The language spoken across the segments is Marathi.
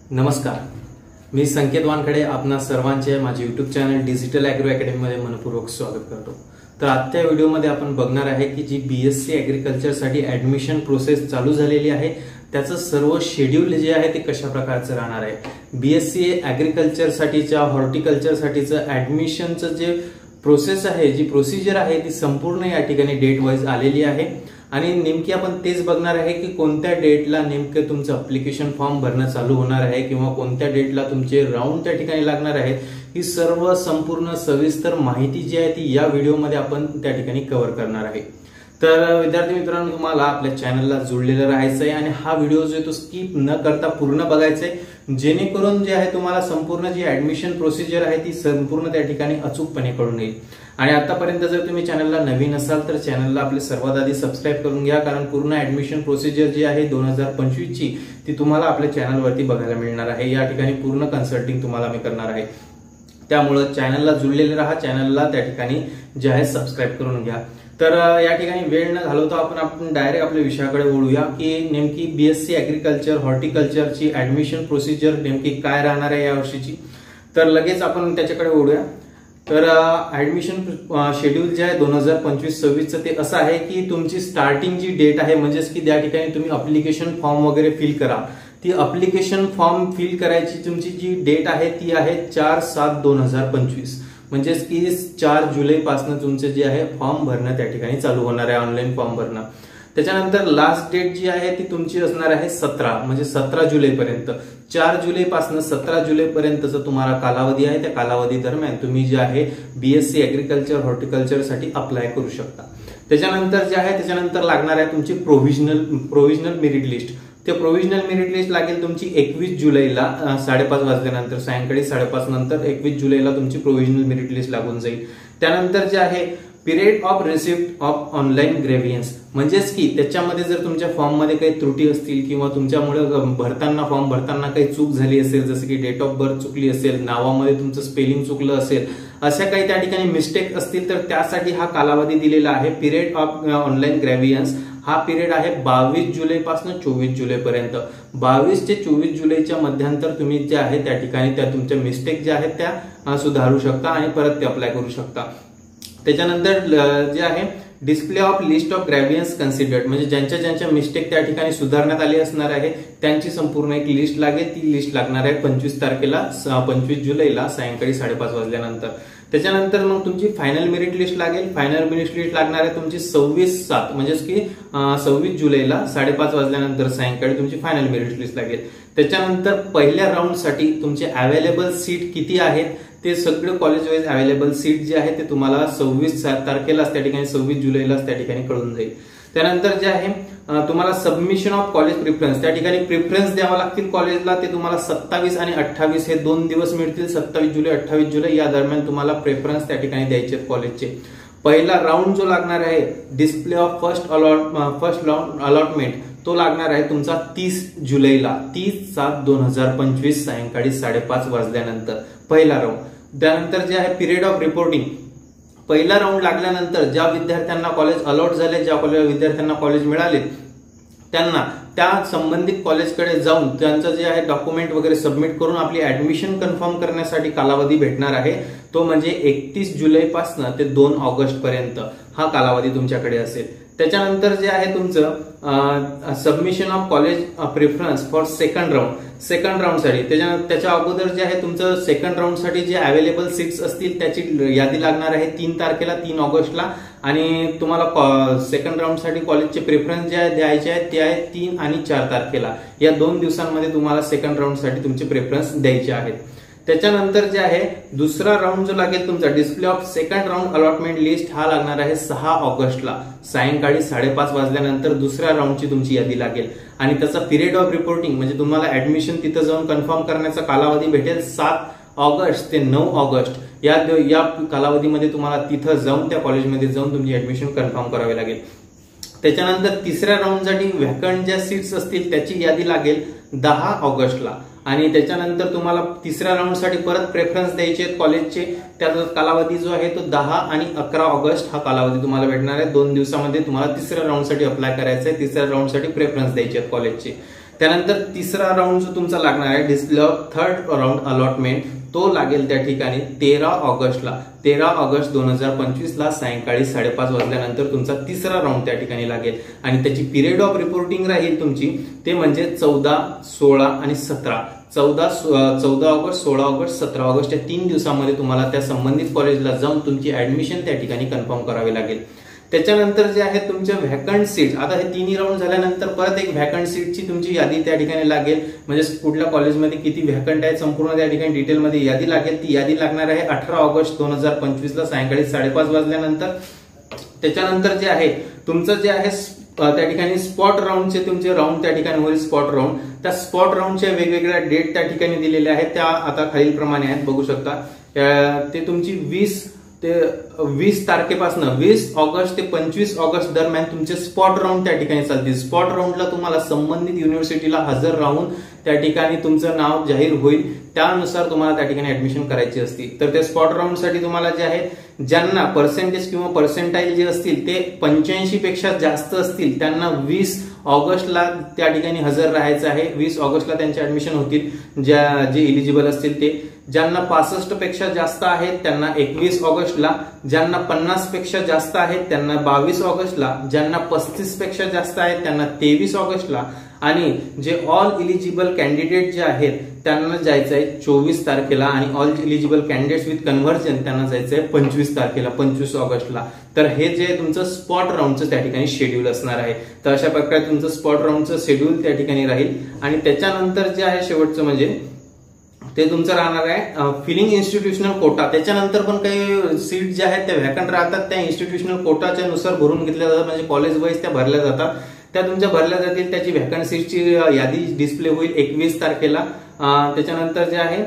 नमस्कार, मी संकेत वानखडे आपणा सर्वांचे माझे YouTube channel digital agro academy मध्ये मनपूर्वक स्वागत करतो। तर आजच्या व्हिडिओमध्ये आपण बघणार आहे की जी BSc ॲग्रिकल्चर साठी ॲडमिशन प्रोसेस चालू झालेली आहे त्याचं सर्व शेड्यूल जे आहे ते कशा प्रकारचं राहणार आहे। BSc ॲग्रिकल्चर साठीच्या हॉर्टिकल्चर साठीचं ॲडमिशनचं जे प्रोसेस आहे, जी प्रोसिजर आहे ती संपूर्ण या ठिकाणी डेट वाईज आलेली आहे आणि नेमकी आपण तेच बघणार आहे की कोणत्या डेटला नेमकं तुमचं ॲप्लिकेशन फॉर्म भरणं चालू होणार आहे किंवा कोणत्या डेटला तुमचे राऊंड त्या ठिकाणी लागणार आहे। ही सर्व संपूर्ण सविस्तर माहिती जी आहे ती या व्हिडिओमध्ये आपण त्या ठिकाणी कव्हर करणार आहे। तर विद्यार्थी मित्रांनो, तुम्हाला आपल्या चॅनलला जोडलेलं राहायचं आहे आणि हा व्हिडिओ जो आहे तो स्किप न करता पूर्ण बघायचा आहे, जेणेकरून जे आहे तुम्हाला संपूर्ण जी ॲडमिशन प्रोसिजर आहे ती संपूर्ण त्या ठिकाणी अचूकपणे कळून येईल। आणि आतापर्यंत जर तुम्ही चॅनलला नवीन असाल तर चॅनलला आपले सर्वात आधी सबस्क्राइब करून घ्या, कारण पूर्ण ॲडमिशन प्रोसिजर जी आहे 2025 ची ती तुम्हाला आपल्या चॅनलवरती बघायला मिळणार आहे। या ठिकाणी पूर्ण कन्सल्टिंग तुम्हाला मी करणार आहे, त्यामुळे चॅनलला जुळलेले राहा, चॅनलला त्या ठिकाणी जे आहे सबस्क्राइब करून घ्या। तर या ठिकाणी वेळ न घालवता आपण डायरेक्ट आपल्या विषयाकडे वळूया की नेमकी BSc ॲग्रिकल्चर हॉर्टिकल्चरची ॲडमिशन प्रोसिजर नेमकी काय राहणार आहे या वर्षीची। तर लगेच आपण त्याच्याकडे वळूया। तर ॲडमिशन शेड्यूल जे आहे 2025-26 चं ते असं आहे की तुमची स्टार्टिंग जी डेट आहे म्हणजेच की त्या ठिकाणी तुम्ही ॲप्लिकेशन फॉर्म वगैरे फिल करा, ती ॲप्लिकेशन फॉर्म फिल करायची तुमची जी डेट आहे ती आहे 4/7/2025, म्हणजेच की 4 जुलै पासून तुमचे जे आहे फॉर्म भरणं त्या ठिकाणी चालू होणार आहे, ऑनलाईन फॉर्म भरणं। त्याच्यानंतर लास्ट डेट जी आहे ती तुमची असणार आहे 17, म्हणजे 17 जुलैपर्यंत। 4 जुलै पासून 17 जुलैपर्यंतचा तुम्हाला कालावधी आहे, त्या कालावधी दरम्यान तुम्ही जे आहे BSc ॲग्रिकल्चर हॉर्टिकल्चर साठी अप्लाय करू शकता। त्याच्यानंतर जे आहे त्याच्यानंतर लागणार आहे तुमची प्रोव्हिजनल मेरिट लिस्ट। ते प्रोव्हिजनल मेरिट लिस्ट लागेल तुमची 21 जुलैला 5:30 वाजल्यानंतर, सायंकाळी 5:30 नंतर 21 जुलैला तुमची प्रोव्हिजनल मेरिट लिस्ट लागून जाईल। त्यानंतर जे आहे period of receipt of online grievances, म्हणजेच की त्याच्यामध्ये जर तुमच्या फॉर्म मध्ये काही त्रुटी असतील किंवा तुमच्यामुळे फॉर्म भरताना काही चूक झाली असेल, जसं की डेट ऑफ बर्थ चुकली असेल, नावामध्ये तुमचं स्पेलिंग चुकलं असेल, अशा काही त्या ठिकाणी मिस्टेक असतील तर त्यासाठी हा कालावधी दिलेला आहे पिरियड ऑफ ऑनलाईन ग्रेव्हियन्स। हा पिरियड आहे 22 जुलै पासून 24 जुलैपर्यंत। 22 ते 24 जुलैच्या मध्यांतर तुम्ही जे आहे त्या ठिकाणी त्या तुमच्या मिस्टेक ज्या आहेत त्या सुधारू शकता आणि परत ते अप्लाय करू शकता। त्याच्यानंतर जे आहे display of list of grievances considered, म्हणजे ज्यांच्या मिस्टेक त्या ठिकाणी सुधारण्यात आली असणार आहे त्यांची संपूर्ण एक लिस्ट लागेल। ती लिस्ट लागणार आहे 25 जुलैला सायंकाळी 5:30 वाजल्यानंतर। त्याच्यानंतर मग तुमची फायनल मेरिट लिस्ट लागेल। फायनल मेरिट लिस्ट लागणार आहे तुमची 26/7, म्हणजेच की 26 जुलैला 5:30 वाजल्यानंतर सायंकाळी तुमची फायनल मेरिट लिस्ट लागेल। त्याच्यानंतर पहिल्या राऊंड साठी तुमचे अवेलेबल सीट किती आहेत ते सगळे कॉलेज वाईज अवेलेबल सीट जे आहे ते तुम्हाला 26 तारखेलाच त्या ठिकाणी 26 जुलैलाच त्या ठिकाणी कळून जाईल। त्यानंतर जे आहे तुम्हाला सबमिशन ऑफ कॉलेज प्रिफरन्स, त्या ठिकाणी प्रिफरन्स द्यावा लागतील कॉलेजला, ते तुम्हाला 27 आणि 28 हे 2 दिवस मिळतील। 27 जुलै 28 जुलै या दरम्यान तुम्हाला प्रेफरन्स त्या ठिकाणी द्यायचे कॉलेजचे। पहिला राऊंड जो लागणार आहे डिस्प्ले ऑफ फर्स्ट अलॉटमेंट तो लागणार आहे तुमचा 30 जुलैला, 30/7/2025 सायंकाळी 5:30 वाजल्यानंतर पहिला राऊंड। त्यानंतर जे आहे पिरियड ऑफ रिपोर्टिंग, पहिला राऊंड लागल्यानंतर ज्या विद्यार्थ्यांना कॉलेज अलॉट झाले, ज्या विद्यार्थ्यांना कॉलेज मिळाले त्यांना त्या संबंधित कॉलेजकडे जाऊन त्यांचं जे आहे डॉक्युमेंट वगैरे सबमिट करून आपली ऍडमिशन कन्फर्म करण्यासाठी कालावधी भेटणार आहे। तो म्हणजे 31 जुलै पासून ते 2 ऑगस्ट पर्यंत हा कालावधी तुमच्याकडे असेल। त्याच्यानंतर जे आहे तुमचं submission of college preference for second round साठी, त्याच्या अगोदर जे आहे तुमचं सेकंड राऊंड साठी जे अवेलेबल सीट्स असतील त्याची यादी लागणार आहे 3 तारखेला, 3 ऑगस्टला। आणि तुम्हाला सेकंड राऊंड साठी कॉलेजचे प्रिफरन्स जे आहे द्यायचे आहेत ते आहे 3 आणि 4 तारखेला। या 2 दिवसांमध्ये तुम्हाला सेकंड राऊंड साठी तुमचे प्रिफरन्स द्यायचे आहेत। त्याच्यानंतर जे आहे दुसरा राऊंड जो लागेल तुमचा display of second round allotment list हा लागणार आहे 6 ऑगस्टला सायंकाळी 5:30 वाजल्यानंतर दुसऱ्या राऊंडची तुमची यादी लागेल। आणि त्याचा पिरियड ऑफ रिपोर्टिंग म्हणजे तुम्हाला ऍडमिशन तिथं जाऊन कन्फर्म करण्याचा कालावधी भेटेल 7 ऑगस्ट ते 9 ऑगस्ट या कालावधीमध्ये तुम्हाला तिथं जाऊन त्या कॉलेजमध्ये जाऊन तुमची ऍडमिशन कन्फर्म करावी लागेल। त्याच्यानंतर तिसऱ्या राऊंडसाठी व्हॅकंट ज्या सीट्स असतील त्याची यादी लागेल 10 ऑगस्टला आणि त्याच्यानंतर तुम्हाला तिसऱ्या राऊंड साठी परत प्रेफरन्स द्यायचे आहेत कॉलेजचे। त्याचा कालावधी जो आहे तो 10 आणि 11 ऑगस्ट हा कालावधी तुम्हाला भेटणार आहे। 2 दिवसामध्ये तुम्हाला तिसऱ्या राऊंड साठी अप्लाय करायचं आहे, तिसऱ्या राऊंड साठी प्रेफरन्स द्यायचे आहेत कॉलेजचे। त्यानंतर तिसरा राऊंड जो तुमचा लागणार आहे display of third round allotment, तो लागेल त्या ठिकाणी 13 ऑगस्टला 13 ऑगस्ट 2025ला सायंकाळी 5:30 वाजल्यानंतर तुमचा तिसरा राऊंड त्या ठिकाणी लागेल आणि त्याची पिरियड ऑफ रिपोर्टिंग राहील तुमची ते म्हणजे 14, 16 आणि 17. 14 ऑगस्ट, 16 ऑगस्ट, 17 ऑगस्ट या 3 दिवसामध्ये तुम्हाला त्या संबंधित कॉलेजला जाऊन तुमची ऍडमिशन त्या ठिकाणी कन्फर्म करावी लागेल. त्याच्यानंतर जे आहे तुमच्या व्हॅकंट सीट, आता हे तिन्ही राऊंड झाल्यानंतर परत एक व्हॅकंट सीटची तुमची यादी त्या ठिकाणी लागेल, म्हणजे कुठल्या कॉलेजमध्ये किती व्हॅकंट आहे संपूर्ण त्या ठिकाणी डिटेलमध्ये यादी लागेल. ती यादी लागणार आहे 18 ऑगस्ट 2025ला सायंकाळी 5:30 वाजल्यानंतर. त्याच्यानंतर जे आहे तुमचं जे आहे त्या ठिकाणी स्पॉट राऊंडचे तुमचे राऊंड त्या ठिकाणी होईल. स्पॉट राऊंड, त्या स्पॉट राऊंडच्या वेगवेगळ्या डेट त्या ठिकाणी दिलेल्या आहेत, त्या आता खालीलप्रमाणे आहेत बघू शकता. ते तुमची 20 तारखेपासून 20 ऑगस्ट ते 25 ऑगस्ट दरम्यान तुमचे स्पॉट राऊंड त्या ठिकाणी चालतील. स्पॉट राऊंडला तुम्हाला संबंधित युनिव्हर्सिटीला हजर राहून त्या ठिकाणी तुमचं नाव जाहीर होईल, त्यानुसार तुम्हाला त्या ठिकाणी ऍडमिशन करायची असते. तर त्या स्पॉट राऊंडसाठी तुम्हाला जे आहे ज्यांना पर्सेंटेज किंवा पर्सेंटाईल जे असतील ते 85 पेक्षा जास्त असतील त्यांना 20 ऑगस्टला त्या ठिकाणी हजर राहायचं आहे. 20 ऑगस्टला त्यांचे ऍडमिशन होतील जे इलिजिबल असतील ते. ज्यांना 65 पेक्षा जास्त आहेत त्यांना 21 ऑगस्टला, ज्यांना 50 पेक्षा जास्त आहेत त्यांना 22 ऑगस्टला, ज्यांना 35 पेक्षा जास्त आहेत त्यांना 23 ऑगस्टला आणि जे ऑल इलिजिबल कॅन्डिडेट जे आहेत त्यांना जायचं आहे 24 तारखेला आणि all eligible candidates with conversion त्यांना जायचं आहे 25 तारखेला 25 ऑगस्टला. तर हे जे तुमचं स्पॉट राऊंडचं त्या ठिकाणी शेड्यूल असणार आहे. तर अशा प्रकारे तुमचं स्पॉट राऊंडचं शेड्यूल त्या ठिकाणी राहील. आणि त्याच्यानंतर जे आहे शेवटचं म्हणजे ते तुमचं राहणार आहे फिलिंग इन्स्टिट्यूशनल कोटा. त्याच्यानंतर पण काही सीट ज्या आहेत त्या व्हॅकंट राहतात, त्या इन्स्टिट्यूशनल कोटाच्या नुसार भरून घेतल्या जातात, म्हणजे कॉलेज वाईज त्या भरल्या जातात, त्या तुमच्या भरल्या जातील. त्याची व्हॅकंट सीटची यादी डिस्प्ले होईल 21 तारखेला. त्याच्यानंतर जे आहे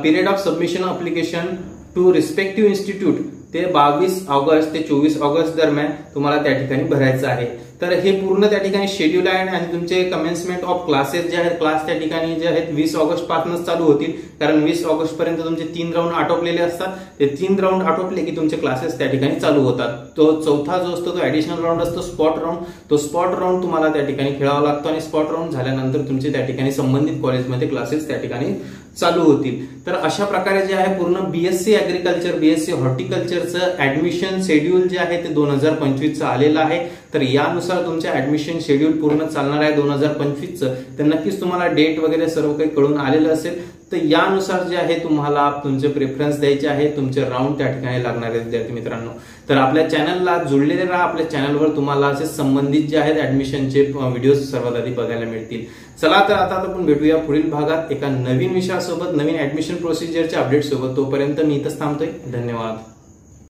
period of submission application to respective institute ते 22 ऑगस्ट ते 24 ऑगस्ट दरम्यान तुम्हाला त्या ठिकाणी भरायचं आहे. तर हे पूर्ण त्या ठिकाणी शेड्यूल आहे. आणि तुमचे कमेन्समेंट ऑफ क्लासेस जे आहेत क्लास त्या ठिकाणी जे आहेत 20 ऑगस्ट पासूनच चालू होतील, कारण 20 ऑगस्ट पर्यंत तुमचे 3 राऊंड आटोपलेले असतात. ते 3 राऊंड आटोपले की तुमचे क्लासेस त्या ठिकाणी चालू होतात. तो चौथा जो असतो तो ऍडिशनल राऊंड असतो स्पॉट राऊंड. तो स्पॉट राऊंड तुम्हाला त्या ठिकाणी खेळावा लागतो आणि स्पॉट राऊंड झाल्यानंतर तुमचे त्या ठिकाणी संबंधित कॉलेजमध्ये क्लासेस त्या ठिकाणी चालू होतील. तर अशा प्रकारे जे आहे पूर्ण बीएससी ऍग्रिकल्चर बीएससी हॉर्टिकल्चरचं ऍडमिशन शेड्यूल जे आहे ते 2025चं आलेलं आहे. तर यानुसार तुमचं ऍडमिशन शेड्यूल पूर्ण चालणार आहे 2025चं. तर नक्कीच तुम्हाला डेट वगैरे सर्व काही कळून आलेलं असेल. तर यानुसार जे आहे तुम्हाला तुमचे प्रेफरन्स द्यायचे आहे, तुमचे राऊंड त्या ठिकाणी लागणार आहे विद्यार्थी मित्रांनो. तर आपल्या चॅनलला जुळलेले राहा. आपल्या चॅनलवर तुम्हाला असे संबंधित जे आहेत ऍडमिशनचे व्हिडिओज सर्वात आधी बघायला मिळतील. चला तर आता आपण भेटूया पुढील भागात एका नवीन विषयासोबत, नवीन ऍडमिशन प्रोसिजरच्या अपडेट सोबत. तोपर्यंत मी इथंच थांबतोय. धन्यवाद.